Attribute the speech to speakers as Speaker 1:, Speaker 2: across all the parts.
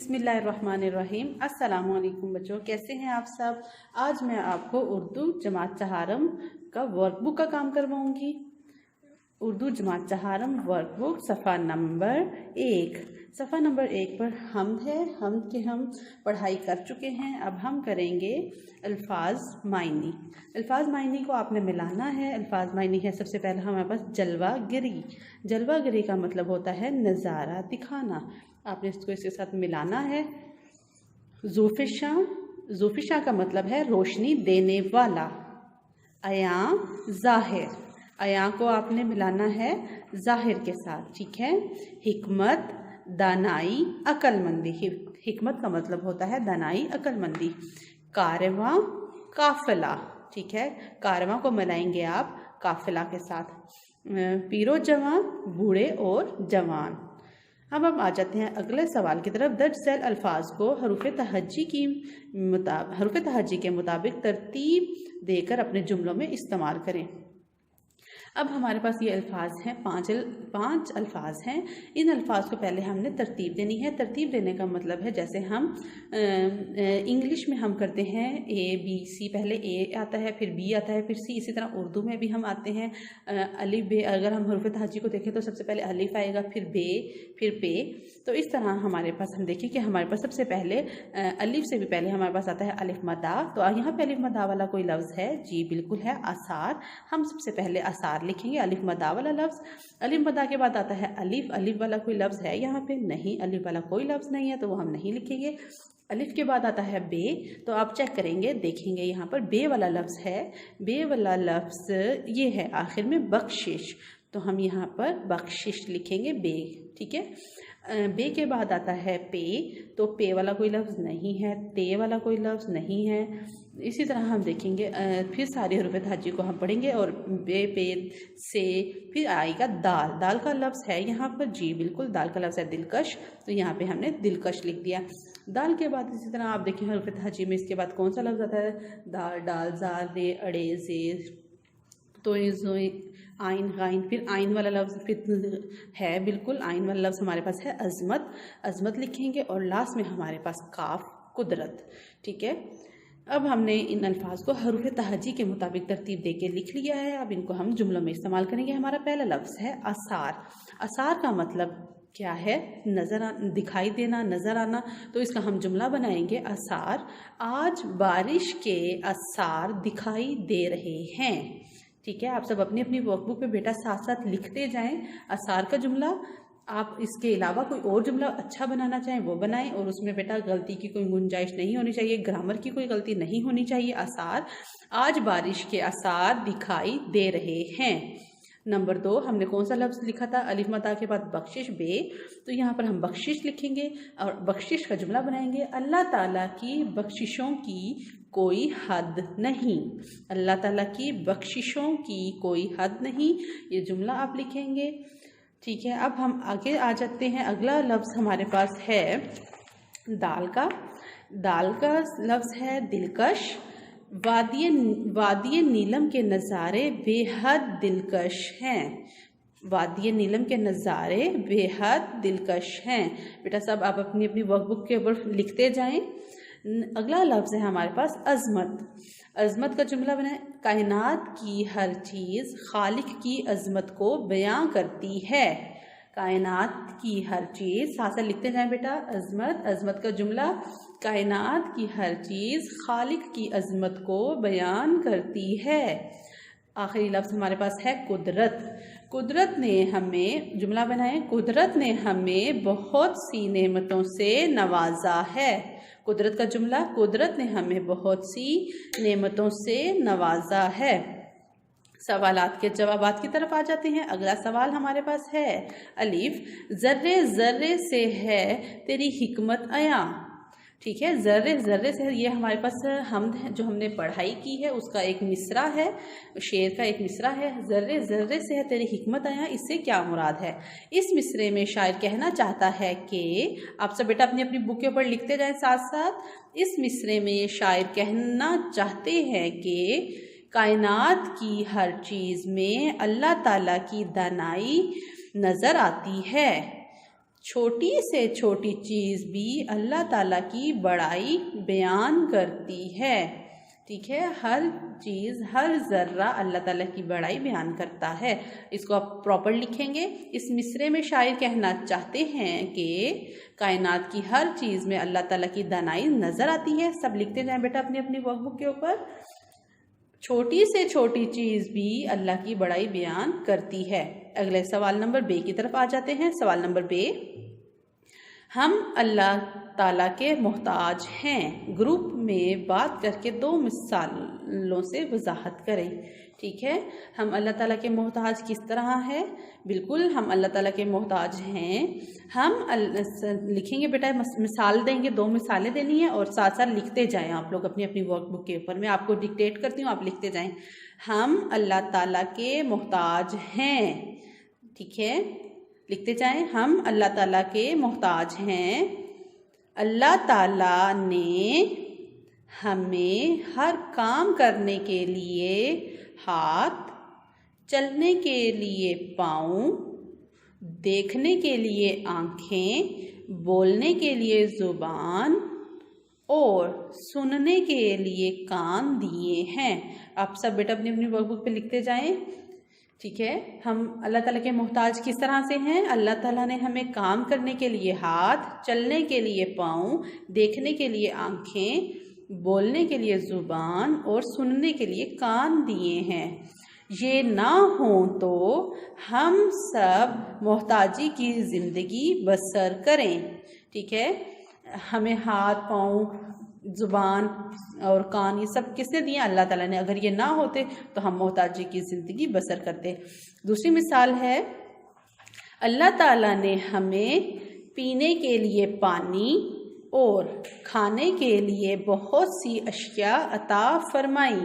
Speaker 1: बिस्मिल्लाहिर्रहमानिर्रहीम। अस्सलामु अलैकुम बच्चों, कैसे हैं आप सब। आज मैं आपको उर्दू जमात चहारम का वर्कबुक का काम करवाऊंगी। उर्दू जमात चहारम वर्कबुक सफ़ा नंबर 1। सफ़ा नंबर 1 पर हम पढ़ाई कर चुके हैं। अब हम करेंगे अल्फाज मायनी। अल्फाज मायनी को आपने मिलाना है। अल्फाज मायनी है सबसे पहले हमारे पास जलवागिरी। जलवागिरी का मतलब होता है नज़ारा दिखाना। आपने इसको इसके साथ मिलाना है। ज़ूफ़िशा, ज़ूफ़िशा का मतलब है रोशनी देने वाला। अयां ज़ाहिर, अयां को आपने मिलाना है ज़ाहिर के साथ, ठीक है। हिकमत, दानाई, अक्लमंदी। हिकमत का मतलब होता है दानाई, अक्लमंदी। कारवां, काफिला, ठीक है। कारवां को मिलाएंगे आप काफिला के साथ। पीरो जवान, बूढ़े और जवान। अब हम आ जाते हैं अगले सवाल की तरफ। दर्ज झैल अल्फाज को हरूफ तहज्जी के मुताबिक तरतीब देकर अपने जुमलों में इस्तेमाल करें। अब हमारे पास ये अल्फाज हैं, पाँच अल्फाज हैं। इन अल्फाज को पहले हमने तरतीब देनी है। तरतीब देने का मतलब है जैसे हम इंग्लिश में हम करते हैं ए बी सी, पहले ए आता है फिर बी आता है फिर सी। इसी तरह उर्दू में भी हम आते हैं अलिफ बे। अगर हम हरूफ तहज्जी को देखें तो सबसे पहले अलिफ आएगा, फिर बे, फिर पे। तो इस तरह हमारे पास हम देखें कि हमारे पास सबसे पहले अलिफ से भी पहले हमारे पास आता है अलिफ मदा। तो यहाँ पे अलिफ मदा वाला कोई लफ्ज़ है? जी बिल्कुल है, आसार। हम सबसे पहले आसार लिखेंगे, अलिफ मदा वाला लफ्ज़। अलिफ मदा के बाद आता है अलिफ। अलिफ वाला कोई लफ्ज़ है यहाँ पे? नहीं, अलिफ वाला कोई लफ्ज़ नहीं है, तो वो हम नहीं लिखेंगे। अलिफ के बाद आता है बे। तो आप चेक करेंगे, देखेंगे यहाँ पर बे वाला लफ्ज़ है। बे वाला लफ्ज़ ये है आखिर में बख्शिश, तो हम यहाँ पर बख्शिश लिखेंगे बे, ठीक है। बे के बाद आता है पे। तो पे वाला कोई लफ्ज़ नहीं है, ते वाला कोई लफ्ज़ नहीं है। इसी तरह हम देखेंगे फिर सारे हरूफ तहज्जी को हम पढ़ेंगे और बे, पे, से, फिर आएगा दाल। दाल का लफ्ज़ है यहाँ पर? जी बिल्कुल, दाल का लफ्ज़ है दिलकश, तो यहाँ पे हमने दिलकश लिख दिया। दाल के बाद इसी तरह आप देखें हरूफ तहज्जी में इसके बाद कौन सा लफ्ज़ आता है? दाल, डाल, ज़ाल, रे, अड़े, ज़ेर, तो आइन, गाइन। फिर आइन वाला लफ्ज़ फिर है, बिल्कुल आइन वाला लफ्ज़ हमारे पास है अज़मत। अज़मत लिखेंगे और लास्ट में हमारे पास काफ, कुदरत, ठीक है। अब हमने इन अल्फाज को हरूफ तहज्जी के मुताबिक तरतीब दे के लिख लिया है। अब इनको हम जुमलों में इस्तेमाल करेंगे। हमारा पहला लफ्ज़ है आसार। आसार का मतलब क्या है? नज़र, दिखाई देना, नज़र आना। तो इसका हम जुमला बनाएंगे आसार। आज बारिश के आसार दिखाई दे रहे हैं, ठीक है। आप सब अपनी अपनी वर्कबुक पे बेटा साथ साथ लिखते जाएं आसार का जुमला। आप इसके अलावा कोई और जुमला अच्छा बनाना चाहें वो बनाएं, और उसमें बेटा गलती की कोई गुंजाइश नहीं होनी चाहिए, ग्रामर की कोई गलती नहीं होनी चाहिए। आसार, आज बारिश के आसार दिखाई दे रहे हैं। नंबर 2 हमने कौन सा लफ्ज़ लिखा था? अलिफ मदा के बाद बख्शिश, बे। तो यहाँ पर हम बख्शिश लिखेंगे और बख्शिश का जुमला बनाएंगे। अल्लाह ताला की बख्शिशों की कोई हद नहीं। अल्लाह ताला की बख्शिशों की कोई हद नहीं, ये जुमला आप लिखेंगे, ठीक है। अब हम आगे आ जाते हैं। अगला लफ्ज़ हमारे पास है दाल का। दाल का लफ्ज़ है दिलकश। वादिय नीलम के नज़ारे बेहद दिलकश हैं। वादिय नीलम के नज़ारे बेहद दिलकश हैं। बेटा सब आप अपनी अपनी वर्कबुक के ऊपर लिखते जाएं। अगला लफ्ज़ है हमारे पास अज़मत। अज़मत का जुमला बनाए। कायनात की हर चीज़ खालिक की अज़मत को बयां करती है। कायनात की हर चीज़, साथ साथ लिखते जाएं बेटा। अज़मत, अज़मत का जुमला, कायनात की हर चीज़ खालिक की अज़मत को बयान करती है। आखिरी लफ्ज़ हमारे पास है कुदरत। कुदरत ने हमें, जुमला बनाएं, कुदरत ने हमें बहुत सी नेमतों से नवाजा है। कुदरत का जुमला, कुदरत ने हमें बहुत सी नेमतों से नवाजा है। सवालात के जवाबात की तरफ आ जाते हैं। अगला सवाल हमारे पास है अलिफ, ज़र्रे ज़र्रे से है तेरी हिकमत अयां, ठीक है। ज़र्रे ज़र्रे से, ये हमारे पास हमद है जो हमने पढ़ाई की है, उसका एक मिसरा है, शेर का एक मिसरा है। ज़र्रे ज़र्रे से है तेरी हिकमत आया, इससे क्या मुराद है? इस मिसरे में शायर कहना चाहता है कि, आप सब बेटा अपनी अपनी बुक के ऊपर लिखते जाएं साथ साथ। इस मिसरे में शायर कहना चाहते हैं कि कायनात की हर चीज़ में अल्लाह ताला की दानाई नज़र आती है। छोटी से छोटी चीज़ भी अल्लाह ताला की बड़ाई बयान करती है। ठीक है, हर चीज़, हर ज़र्रा अल्लाह ताला की बड़ाई बयान करता है। इसको आप प्रॉपर लिखेंगे। इस मिसरे में शायर कहना चाहते हैं कि कायनात की हर चीज़ में अल्लाह ताला की दानाई नज़र आती है। सब लिखते जाएं बेटा अपनी अपनी वर्कबुक के ऊपर। छोटी से छोटी चीज़ भी अल्लाह की बड़ाई बयान करती है। अगले सवाल नंबर बे की तरफ आ जाते हैं। सवाल नंबर बे, हम अल्लाह ताला के मोहताज हैं। ग्रुप में बात करके 2 मिसालों से वजाहत करें। ठीक है, हम अल्लाह ताला के मोहताज किस तरह है? बिल्कुल हम अल्लाह ताला के मोहताज हैं। हम लिखेंगे बेटा, मिसाल देंगे, 2 मिसालें देनी है और साथ साथ लिखते जाएं आप लोग अपनी अपनी वर्कबुक के ऊपर। मैं आपको डिक्टेट करती हूँ, आप लिखते जाएं। हम अल्लाह ताला के मोहताज हैं। ठीक है, लिखते जाएं। हम अल्लाह ताला के मोहताज हैं। अल्लाह ताला ने हमें हर काम करने के लिए हाथ, चलने के लिए पाँव, देखने के लिए आँखें, बोलने के लिए ज़ुबान और सुनने के लिए कान दिए हैं। आप सब बेटा अपनी अपनी वर्कबुक पे लिखते जाएं। ठीक है, हम अल्लाह ताला के मोहताज किस तरह से हैं? अल्लाह ताला ने हमें काम करने के लिए हाथ, चलने के लिए पाँव, देखने के लिए आँखें, बोलने के लिए ज़ुबान और सुनने के लिए कान दिए हैं। ये ना हो तो हम सब मोहताजी की ज़िंदगी बसर करें। ठीक है, हमें हाथ, पाँव, ज़ुबान और कान ये सब किसने दिए? अल्लाह ताला ने। अगर ये ना होते तो हम मोहताजी की ज़िंदगी बसर करते। दूसरी मिसाल है, अल्लाह ताला ने हमें पीने के लिए पानी और खाने के लिए बहुत सी अशिया अता फरमाई।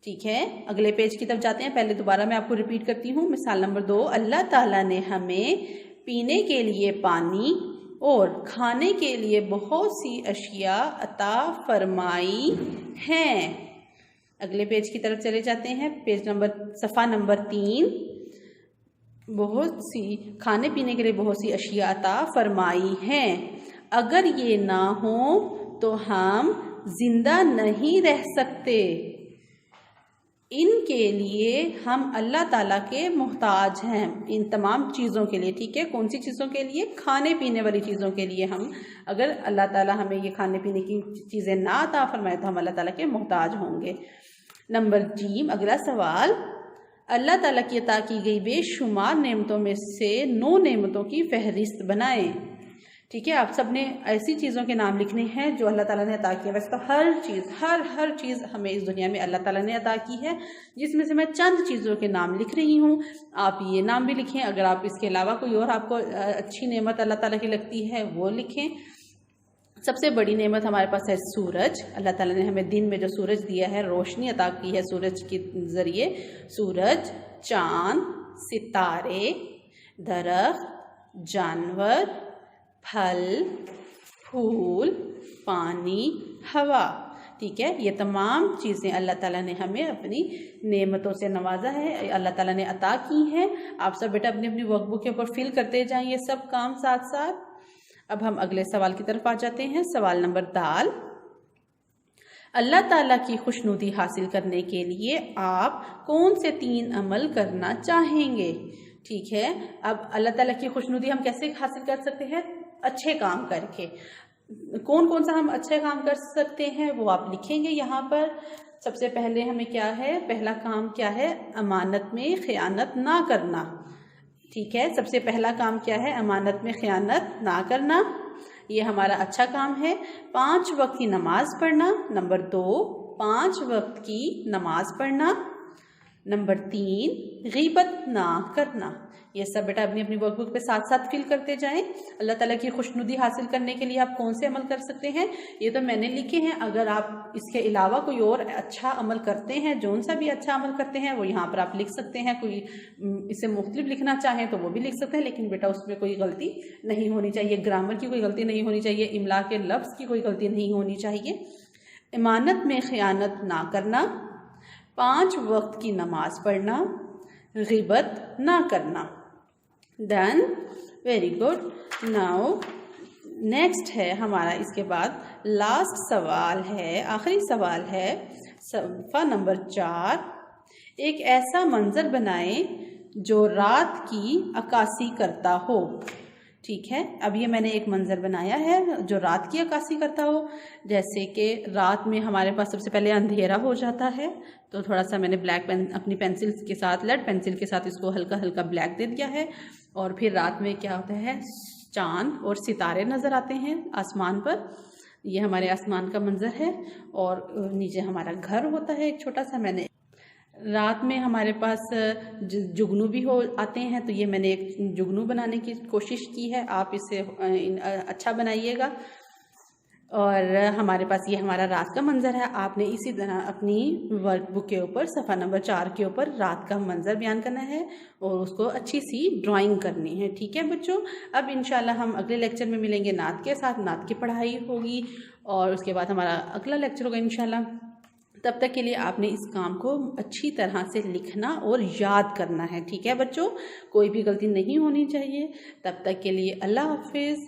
Speaker 1: ठीक है, अगले पेज की तरफ जाते हैं। पहले दोबारा मैं आपको रिपीट करती हूँ। मिसाल नंबर 2, अल्लाह ताला ने हमें पीने के लिए पानी और खाने के लिए बहुत सी अशिया अता फरमाई हैं। अगले पेज की तरफ चले जाते हैं। सफ़ा नंबर 3, बहुत सी खाने पीने के लिए बहुत सी अशिया अता फरमाई हैं। अगर ये ना हो तो हम जिंदा नहीं रह सकते। इनके लिए हम अल्लाह ताला के मोहताज हैं, इन तमाम चीज़ों के लिए। ठीक है, कौन सी चीज़ों के लिए? खाने पीने वाली चीज़ों के लिए। हम अगर अल्लाह ताला हमें ये खाने पीने की चीज़ें ना अता फरमाए तो हम अल्लाह ताला के मोहताज होंगे। नंबर जी, अगला सवाल, अल्लाह ताला की अता की गई बेशुमार नेमतों में से 9 नेमतों की फहरिस्त बनाएं। ठीक है, आप सब ने ऐसी चीज़ों के नाम लिखने हैं जो अल्लाह ताला ने अता किया। वैसे तो हर चीज़, हर चीज़ हमें इस दुनिया में अल्लाह ताला ने अता की है, जिसमें से मैं चंद चीज़ों के नाम लिख रही हूँ। आप ये नाम भी लिखें। अगर आप इसके अलावा कोई और आपको अच्छी नेमत अल्लाह ताला की लगती है वो लिखें। सबसे बड़ी नेमत हमारे पास है सूरज। अल्लाह ताला ने हमें दिन में जो सूरज दिया है, रोशनी अता की है सूरज के ज़रिए। सूरज, चाँद, सितारे, दरख्त, जानवर, फल, फूल, पानी, हवा। ठीक है, ये तमाम चीज़ें अल्लाह ताला ने हमें अपनी नेमतों से नवाजा है, अल्लाह ताला ने अता की हैं। आप सब बेटा अपनी अपनी वर्कबुक के ऊपर फिल करते जाएं ये सब काम साथ साथ। अब हम अगले सवाल की तरफ आ जाते हैं। सवाल नंबर दाल, अल्लाह ताला की खुशनुदी हासिल करने के लिए आप कौन से 3 अमल करना चाहेंगे? ठीक है, अब अल्लाह ताला की खुशनुदी हम कैसे हासिल कर सकते हैं? अच्छे काम करके। कौन कौन सा हम अच्छे काम कर सकते हैं वो आप लिखेंगे यहाँ पर। सबसे पहले हमें क्या है, पहला काम क्या है? अमानत में खयानत ना करना। ठीक है, सबसे पहला काम क्या है? अमानत में खयानत ना करना। ये हमारा अच्छा काम है। 5 वक्त की नमाज पढ़ना। नंबर 2, 5 वक्त की नमाज पढ़ना। नंबर 3, गीबत ना करना। ये सब बेटा अपनी अपनी वर्कबुक पे साथ साथ फिल करते जाएं। अल्लाह ताला की खुशनुदी हासिल करने के लिए आप कौन से अमल कर सकते हैं ये तो मैंने लिखे हैं। अगर आप इसके अलावा कोई और अच्छा अमल करते हैं, जौन सा भी अच्छा अमल करते हैं वो यहाँ पर आप लिख सकते हैं। कोई इसे मुख्तलिफ लिखना चाहें तो वो भी लिख सकते हैं, लेकिन बेटा उसमें कोई गलती नहीं होनी चाहिए, ग्रामर की कोई गलती नहीं होनी चाहिए, इमला के लफ्ज़ की कोई गलती नहीं होनी चाहिए। इमानत में खयानत ना करना, 5 वक्त की नमाज पढ़ना, गिबत ना करना। Then very good. Now next है हमारा, इसके बाद लास्ट सवाल है, आखिरी सवाल है, सफ़ा नंबर 4। एक ऐसा मंजर बनाएं जो रात की अक्कासी करता हो। ठीक है, अब ये मैंने एक मंजर बनाया है जो रात की अक्कासी करता हो। जैसे कि रात में हमारे पास सबसे पहले अंधेरा हो जाता है, तो थोड़ा सा मैंने ब्लैक पेन अपनी पेंसिल के साथ, लेड पेंसिल के साथ इसको हल्का हल्का ब्लैक दे दिया है। और फिर रात में क्या होता है, चांद और सितारे नज़र आते हैं आसमान पर। ये हमारे आसमान का मंजर है। और नीचे हमारा घर होता है एक छोटा सा। मैंने रात में हमारे पास जुगनू भी हो आते हैं, तो ये मैंने एक जुगनू बनाने की कोशिश की है। आप इसे अच्छा बनाइएगा। और हमारे पास ये हमारा रात का मंजर है। आपने इसी तरह अपनी वर्कबुक के ऊपर सफ़ा नंबर 4 के ऊपर रात का मंजर बयान करना है और उसको अच्छी सी ड्राइंग करनी है। ठीक है बच्चों, अब इंशाल्लाह हम अगले लेक्चर में मिलेंगे नात के साथ। नात की पढ़ाई होगी और उसके बाद हमारा अगला लेक्चर होगा इंशाल्लाह। तब तक के लिए आपने इस काम को अच्छी तरह से लिखना और याद करना है। ठीक है बच्चों, कोई भी गलती नहीं होनी चाहिए। तब तक के लिए अल्लाह हाफिज़।